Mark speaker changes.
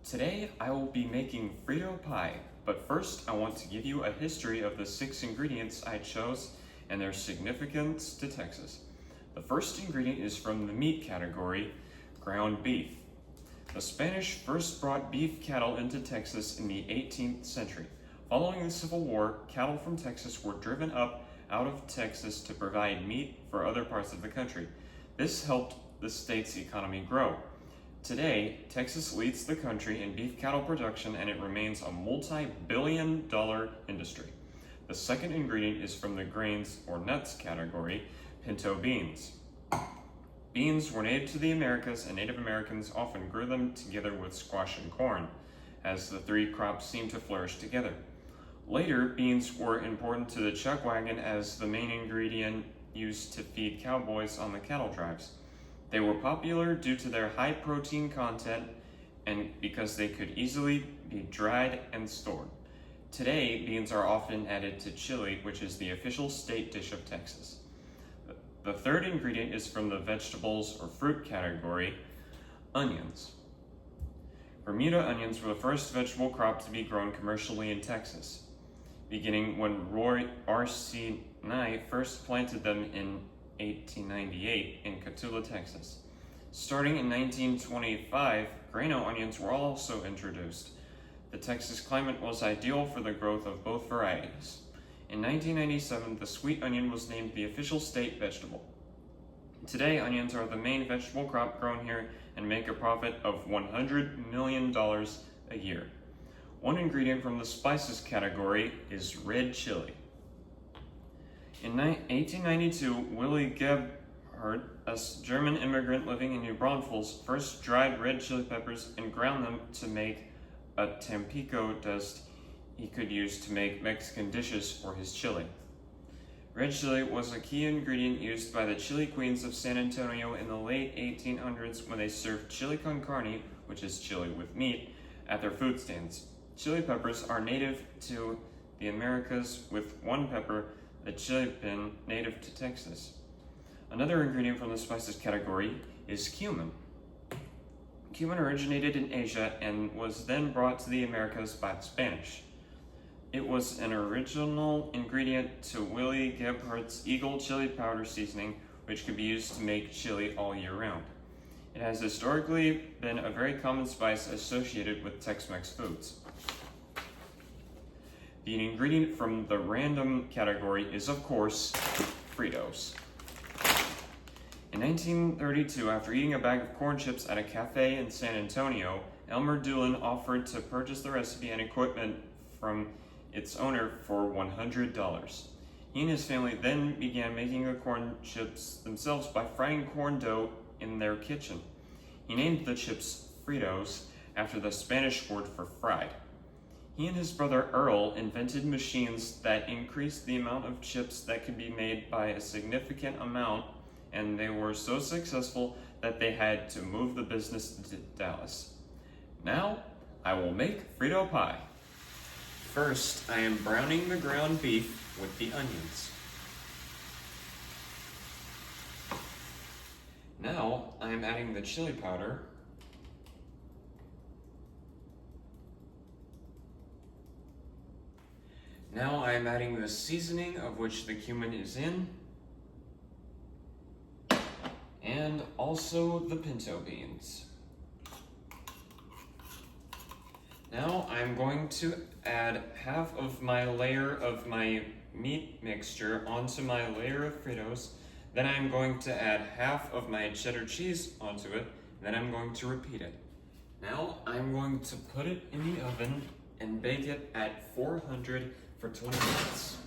Speaker 1: Today I will be making Frito pie, but first I want to give you a history of the 6 ingredients I chose and their significance to Texas. The first ingredient is from the meat category, ground beef. The Spanish first brought beef cattle into Texas in the 18th century. Following the Civil War, cattle from Texas were driven up out of Texas to provide meat for other parts of the country. This helped the state's economy grow. Today, Texas leads the country in beef cattle production and it remains a multi-billion-dollar industry. The second ingredient is from the grains or nuts category, pinto beans. Beans were native to the Americas and Native Americans often grew them together with squash and corn, as the 3 crops seemed to flourish together. Later, beans were important to the chuck wagon as the main ingredient used to feed cowboys on the cattle drives. They were popular due to their high protein content and because they could easily be dried and stored. Today, beans are often added to chili, which is the official state dish of Texas. The third ingredient is from the vegetables or fruit category, onions. Bermuda onions were the first vegetable crop to be grown commercially in Texas, beginning when Roy R.C. Nye first planted them in 1898 in Cotulla, Texas. Starting in 1925, grano onions were also introduced. The Texas climate was ideal for the growth of both varieties. In 1997, the sweet onion was named the official state vegetable. Today, onions are the main vegetable crop grown here and make a profit of $100 million a year. One ingredient from the spices category is red chili. In 1892, Willy Gebhardt, a German immigrant living in New Braunfels, first dried red chili peppers and ground them to make a Tampico dust he could use to make Mexican dishes for his chili. Red chili was a key ingredient used by the chili queens of San Antonio in the late 1800s when they served chili con carne, which is chili with meat, at their food stands. Chili peppers are native to the Americas, with one pepper, the chili pin, native to Texas. Another ingredient from the spices category is cumin. Cumin originated in Asia and was then brought to the Americas by the Spanish. It was an original ingredient to Willy Gebhardt's Eagle chili powder seasoning, which could be used to make chili all year round. It has historically been a very common spice associated with Tex-Mex foods. The ingredient from the random category is, of course, Fritos. In 1932, after eating a bag of corn chips at a cafe in San Antonio, Elmer Doolin offered to purchase the recipe and equipment from its owner for $100. He and his family then began making the corn chips themselves by frying corn dough in their kitchen. He named the chips Fritos after the Spanish word for fried. He and his brother Earl invented machines that increased the amount of chips that could be made by a significant amount, and they were so successful that they had to move the business to Dallas. Now, I will make Frito pie. First, I am browning the ground beef with the onions. Now, I am adding the chili powder. Now I am adding the seasoning of which the cumin is in, and also the pinto beans. Now I'm going to add half of my layer of my meat mixture onto my layer of Fritos. Then I'm going to add half of my cheddar cheese onto it. Then I'm going to repeat it. Now I'm going to put it in the oven and bake it at 400 for 20 minutes.